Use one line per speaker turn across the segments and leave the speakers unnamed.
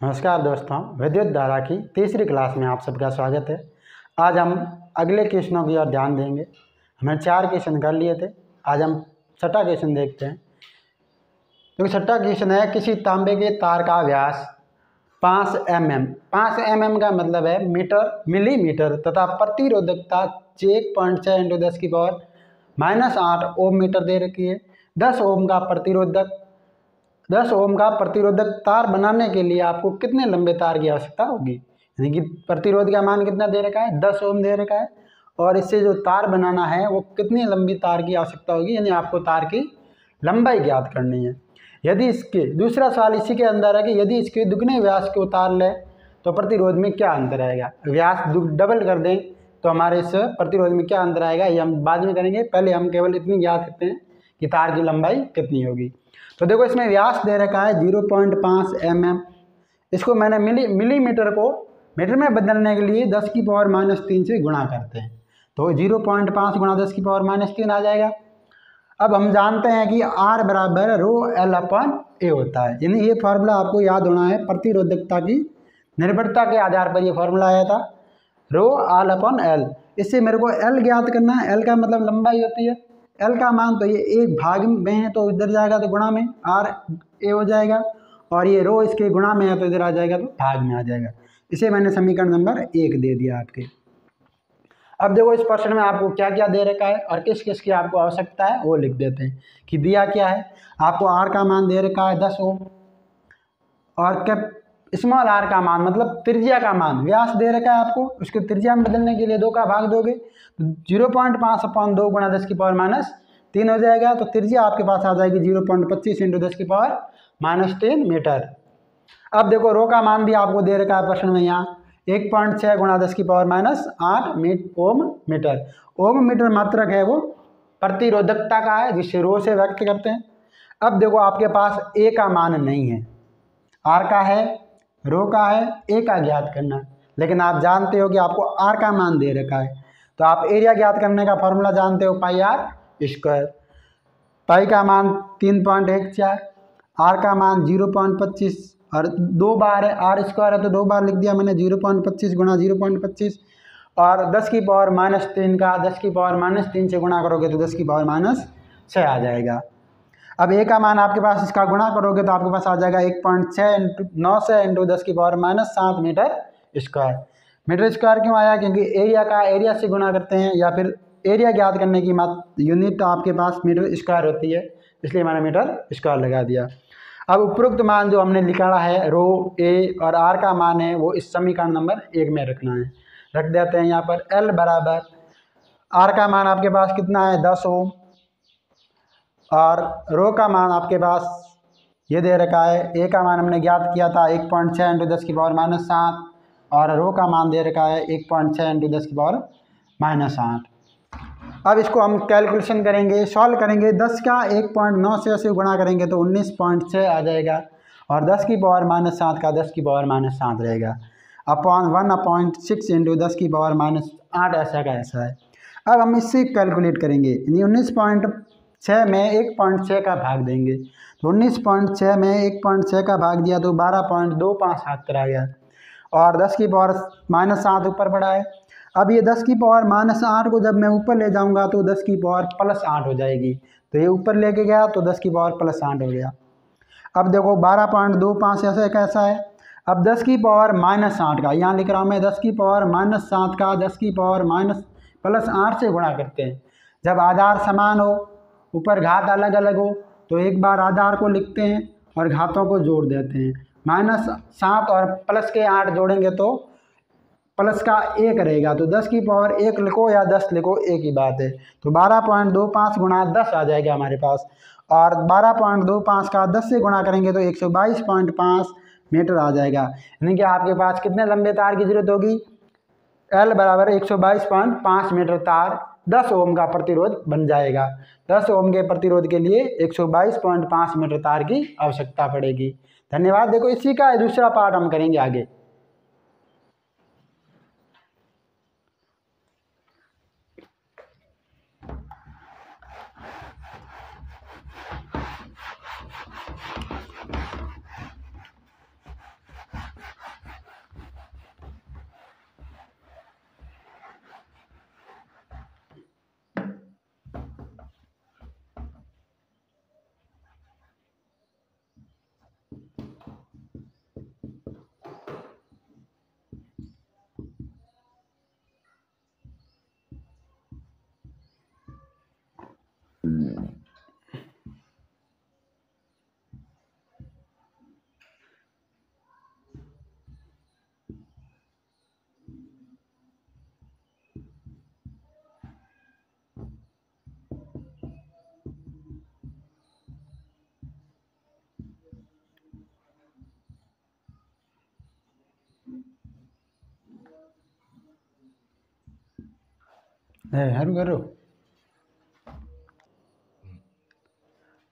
नमस्कार दोस्तों, विद्युत धारा की तीसरी क्लास में आप सबका स्वागत है। आज हम अगले क्वेश्चनों की ओर ध्यान देंगे। हमने 4 क्वेश्चन कर लिए थे, आज हम छठा क्वेश्चन देखते हैं। तो छठा क्वेश्चन है, किसी तांबे के तार का व्यास 5 mm, 5 mm का मतलब है मीटर मिलीमीटर तथा प्रतिरोधकता 1.6 × 10⁻⁻8 ओम मीटर दे रखी है। 10 ओम का प्रतिरोधक तार बनाने के लिए आपको कितने लंबे तार की आवश्यकता होगी। यानी कि प्रतिरोध का मान कितना दे रखा है, 10 ओम दे रखा है, और इससे जो तार बनाना है वो कितनी लंबी तार की आवश्यकता होगी, यानी आपको तार की लंबाई ज्ञात करनी है। यदि इसके दूसरा सवाल इसी के अंदर है कि यदि इसके दुगने व्यास को तार ले तो प्रतिरोध में क्या अंतर आएगा। व्यास डबल कर दें तो हमारे इस प्रतिरोध में क्या अंतर आएगा, ये हम बाद में करेंगे। पहले हम केवल इतनी ज्ञात करते हैं कि तार की लंबाई कितनी होगी। तो देखो, इसमें व्यास दे रखा है 0.5 mm। इसको मैंने मिलीमीटर को मीटर में बदलने के लिए 10⁻³ से गुणा करते हैं, तो 0.5 × 10⁻³ आ जाएगा। अब हम जानते हैं कि R बराबर ρL/A होता है, यानी ये फार्मूला आपको याद होना है। प्रतिरोधकता की निर्भरता के आधार पर ये फार्मूला आया था, ρL/L। इससे मेरे को L ज्ञात करना है। L का मतलब लंबाई होती है। L का मान तो ये एक भाग में है तो इधर जाएगा तो गुणा में RA हो जाएगा, और ये रो इसके गुणा में है तो इधर आ जाएगा तो भाग में आ जाएगा। इसे मैंने समीकरण नंबर 1 दे दिया आपके। अब देखो, इस प्रश्न में आपको क्या क्या दे रखा है और किस किस की आपको आवश्यकता है वो लिख देते हैं कि दिया क्या है। आपको R का मान दे रखा है 10 ओम, और स्मॉल r का मान मतलब त्रिज्या का मान, व्यास दे रखा है आपको, उसको त्रिज्या में बदलने के लिए 2 का भाग दोगे तो 0.5/2 × 10⁻³ हो जाएगा। तो त्रिज्या आपके पास आ जाएगी 0.25 × 10⁻³ मीटर। अब देखो, रो का मान भी आपको दे रखा है प्रश्न में, यहाँ 1.6 × 10⁻8 ओम मीटर। ओम मीटर मात्रक है, वो प्रतिरोधकता का है जिसे रो से व्यक्त करते हैं। अब देखो, आपके पास ए का मान नहीं है, आर का है, रो का है, ए का ज्ञात करना, लेकिन आप जानते हो कि आपको आर का मान दे रखा है। तो आप एरिया ज्ञात करने का फॉर्मूला जानते हो, πr²। पाई का मान 3.14, आर का मान 0.25, और 2 बार है, r² है तो 2 बार लिख दिया मैंने, 0.25 × 0.25, और 10⁻³ का 10⁻³ से गुणा करोगे तो 10⁻6 आ जाएगा। अब ए का मान आपके पास, इसका गुणा करोगे तो आपके पास आ जाएगा 1.6 × 9 × 10⁻7 मीटर²। मीटर स्क्वायर क्यों आया, क्योंकि एरिया का एरिया से गुणा करते हैं, या फिर एरिया ज्ञात करने की यूनिट आपके पास मीटर स्क्वायर होती है, इसलिए मैंने मीटर स्क्वायर लगा दिया। अब उपरोक्त मान जो हमने निकाला है, रो, ए और आर का मान है, वो इस समीकरण नंबर 1 में रखना है। रख देते हैं यहाँ पर। L बराबर, आर का मान आपके पास कितना है 10 ओम, और रो का मान आपके पास ये दे रखा है, ए का मान हमने ज्ञात किया था 1.6 × 10⁻7, और रो का मान दे रखा है 1.6 × 10⁻8। अब इसको हम कैलकुलेशन करेंगे, सॉल्व करेंगे। 10 का 1.9 से गुणा करेंगे तो 19.6 आ जाएगा, और 10⁻7 का 10⁻7 रहेगा, अपॉन 1/6 × 10⁻8 ऐसा का ऐसा है। अब हम इससे कैलकुलेट करेंगे, यानी 19.6 में 1.6 का भाग देंगे, तो 19.6 में 1.6 का भाग दिया तो 12.257 आ गया, और 10⁻7 ऊपर पड़ा है। अब ये 10⁻8 को जब मैं ऊपर ले जाऊंगा तो 10⁻+8 हो जाएगी, तो ये ऊपर लेके गया तो 10⁻+8 हो गया। अब देखो, 12.25 ऐसा कैसा है। अब 10⁻−8 का यहाँ लिख रहा हूँ मैं, 10⁻−7 का 10⁻+8 से गुणा करते हैं। जब आधार समान हो, ऊपर घात अलग अलग हो, तो एक बार आधार को लिखते हैं और घातों को जोड़ देते हैं। -7 और प्लस के 8 जोड़ेंगे तो प्लस का 1 रहेगा, तो 10⁻1 लिखो या 10 लिखो, एक ही बात है। तो 12.25 × 10 आ जाएगा हमारे पास, और 12.25 का 10 से गुणा करेंगे तो 122.5 मीटर आ जाएगा। यानी कि आपके पास कितने लंबे तार की जरूरत होगी। L बराबर 122.5 मीटर तार 10 ओम का प्रतिरोध बन जाएगा। 10 ओम के प्रतिरोध के लिए 122.5 मीटर तार की आवश्यकता पड़ेगी। धन्यवाद। देखो, इसी का दूसरा पार्ट हम करेंगे आगे। हरू करो।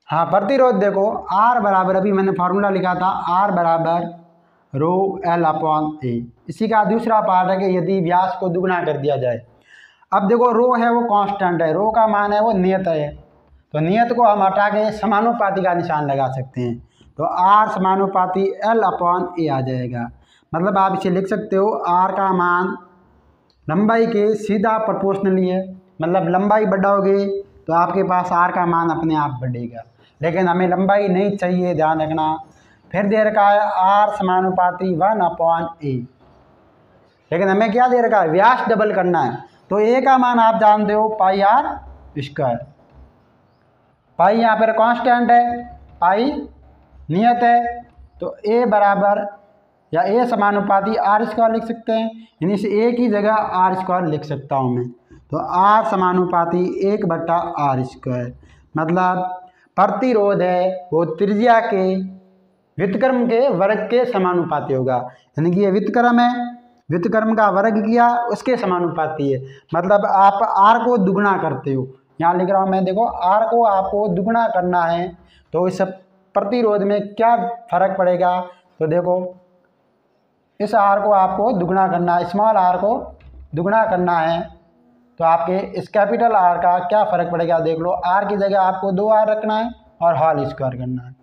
हाँ, प्रतिरोध देखो R बराबर, अभी मैंने फार्मूला लिखा था, R बराबर रो L अपॉन ए। इसी का दूसरा पार्ट है कि यदि व्यास को दुगना कर दिया जाए। अब देखो रो है वो कांस्टेंट है, रो का मान है वो नियत है, तो नियत को हम हटा के समानुपाती का निशान लगा सकते हैं, तो R समानुपाती L अपॉन ए आ जाएगा। मतलब आप इसे लिख सकते हो R का मान लंबाई के सीधा प्रोपोर्शनली है, मतलब लंबाई बढ़ाओगे तो आपके पास R का मान अपने आप बढ़ेगा, लेकिन हमें लंबाई नहीं चाहिए, ध्यान रखना। फिर दे रखा है R समानुपाती 1 अपॉन ए, लेकिन हमें क्या दे रखा है, व्यास डबल करना है, तो ए का मान आप जानते हो पाई R स्क्वायर। पाई यहाँ पर कांस्टेंट है, पाई नियत है, तो ए बराबर या ए समानुपाती R स्क्वायर लिख सकते हैं, यानी इस ए की जगह R स्क्वायर लिख सकता हूँ मैं, तो R समानुपाती 1/R स्क्वायर। मतलब प्रतिरोध है वो त्रिज्या के व्युत्क्रम के वर्ग के समानुपाती होगा, यानी कि ये व्युत्क्रम है, व्युत्क्रम का वर्ग किया उसके समानुपाती है। मतलब आप R को दुगना करते हो, यहाँ लिख रहा हूँ मैं, देखो R को आपको दुगना करना है तो इस प्रतिरोध में क्या फर्क पड़ेगा, तो देखो इस R को आपको दुगना करना है, स्मॉल r को दुगना करना है, तो आपके इस कैपिटल R का क्या फ़र्क पड़ेगा, देख लो। R की जगह आपको 2R रखना है और होल स्क्वायर करना है,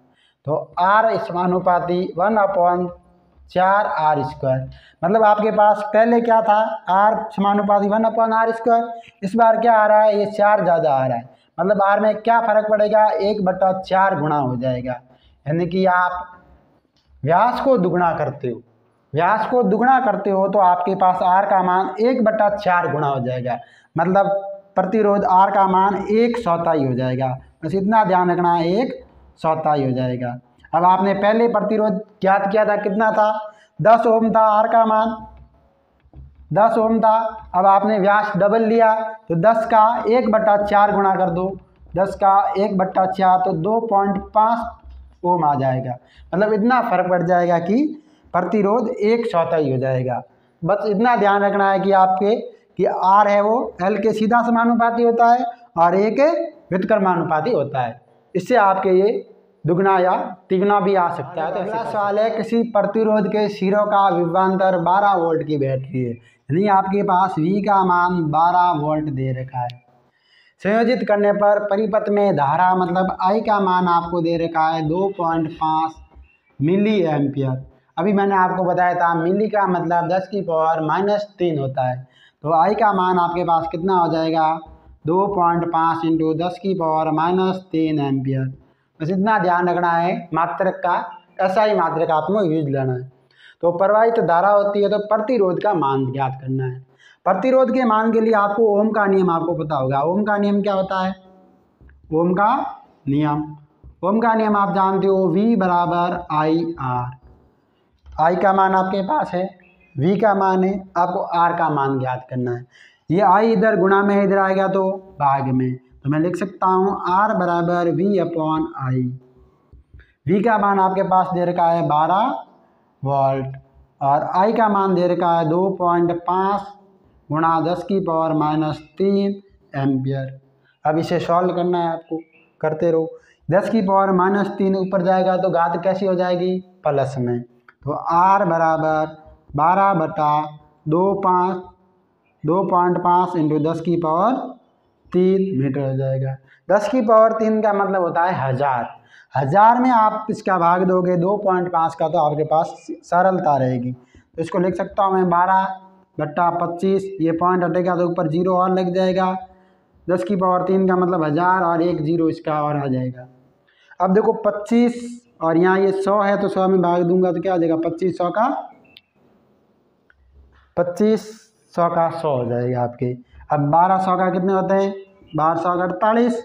तो R समानुपाती 1/4R स्क्वायर। मतलब आपके पास पहले क्या था, R समानुपाती 1/R स्क्वायर, इस बार क्या आ रहा है, ये 4 ज़्यादा आ रहा है, मतलब R में क्या फ़र्क पड़ेगा, 1/4 गुणा हो जाएगा। यानी कि आप व्यास को दुगना करते हो, व्यास को दुगना करते हो तो आपके पास R का मान 1/4 गुणा हो जाएगा, मतलब प्रतिरोध R का मान 1/4 हो जाएगा। बस इतना ध्यान रखना है, 1/4 हो जाएगा। अब आपने पहले प्रतिरोध ज्ञात किया था, कितना था, 10 ओम था, R का मान 10 ओम था। अब आपने व्यास डबल लिया तो 10 का 1/4 गुणा कर दो, 10 का 1/4 तो 2.5 ओम आ जाएगा। मतलब इतना फर्क पड़ जाएगा कि प्रतिरोध 1/4 हो जाएगा। बस इतना ध्यान रखना है कि आपके कि R है वो L के सीधा समानुपाती होता है और A के व्युत्क्रमानुपाती होता है, इससे आपके ये दुगना या तिगुना भी आ सकता है। तो अगला सवाल है, किसी प्रतिरोध के सिरों का विभवांतर 12 वोल्ट की बैटरी है, यानी आपके पास V का मान 12 वोल्ट दे रखा है। संयोजित करने पर परिपथ में धारा मतलब I का मान आपको दे रखा है 2.5 मिली एम्पियर। अभी मैंने आपको बताया था मिली का मतलब 10 की पावर -3 होता है, तो I का मान आपके पास कितना हो जाएगा, 2.5 × 10 की पावर -3 एम्पियर। बस इतना ध्यान रखना है, मात्रक का ऐसा ही मात्रक आपको यूज लेना है। तो प्रवाहित धारा होती है तो प्रतिरोध का मान ज्ञात करना है। प्रतिरोध के मान के लिए आपको ओम का नियम आपको पता होगा। ओम का नियम क्या होता है, ओम का नियम, ओम का नियम आप जानते हो, V बराबर IR। I का मान आपके पास है, V का मान है, आपको R का मान ज्ञात करना है। ये I इधर गुणा में इधर आएगा तो भाग में, तो मैं लिख सकता हूँ R बराबर V/I। V का मान आपके पास दे रखा है 12 वोल्ट और I का मान दे रखा है 2.5 × 10 की पावर -3 एम्पियर। अब इसे सॉल्व करना है आपको, करते रहो। 10 की पावर -3 ऊपर जाएगा तो घात कैसी हो जाएगी, प्लस में, तो R बराबर 12/2.5 × 10 की पावर 3 मीटर हो जाएगा। 10 की पावर 3 का मतलब होता है 1000। 1000 में आप इसका भाग दोगे 2.5 का तो आपके पास सरलता रहेगी, तो इसको लिख सकता हूँ मैं 12/25, ये पॉइंट हटेगा तो ऊपर 0 और लग जाएगा। 10 की पावर 3 का मतलब 1000 और 1 0 इसका और आ जाएगा। अब देखो 25 और यहाँ ये 100 है तो 100 में भाग दूंगा तो क्या हो जाएगा, 25 100 का 100 हो जाएगा आपके। अब 1200 का कितने होते हैं, 1200 का 48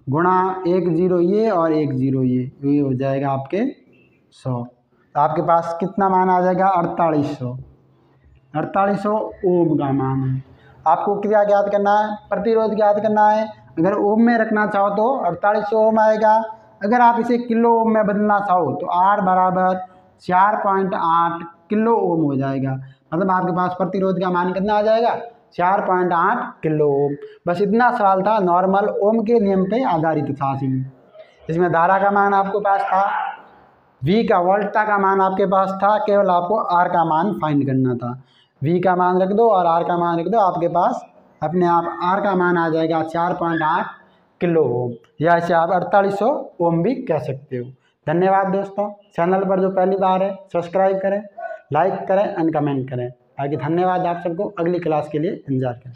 गुणा 1 0 ये और 1 0 ये हो जाएगा आपके 100। तो आपके पास कितना मान आ जाएगा, 4800 ओम का मान है। आपको क्या ज्ञात करना है, प्रतिरोध ज्ञात करना है। अगर ओम में रखना चाहो तो 4800 ओम आएगा, अगर आप इसे किलो ओम में बदलना चाहो तो R बराबर 4.8 किलो ओम हो जाएगा। मतलब आपके पास प्रतिरोध का मान कितना आ जाएगा, 4.8 किलो ओम। बस इतना सवाल था, नॉर्मल ओम के नियम पे आधारित था। इसमें धारा का मान आपके पास था, V का वोल्टता का मान आपके पास था, केवल आपको R का मान फाइंड करना था। V का मान रख दो और R का मान रख दो, आपके पास अपने आप R का मान आ जाएगा 4.8 किलो ओम, या इसे आप 4800 ओम भी कह सकते हो। धन्यवाद दोस्तों। चैनल पर जो पहली बार है सब्सक्राइब करें, लाइक करें एंड कमेंट करें। बाकी धन्यवाद आप सबको। अगली क्लास के लिए इंतजार करें।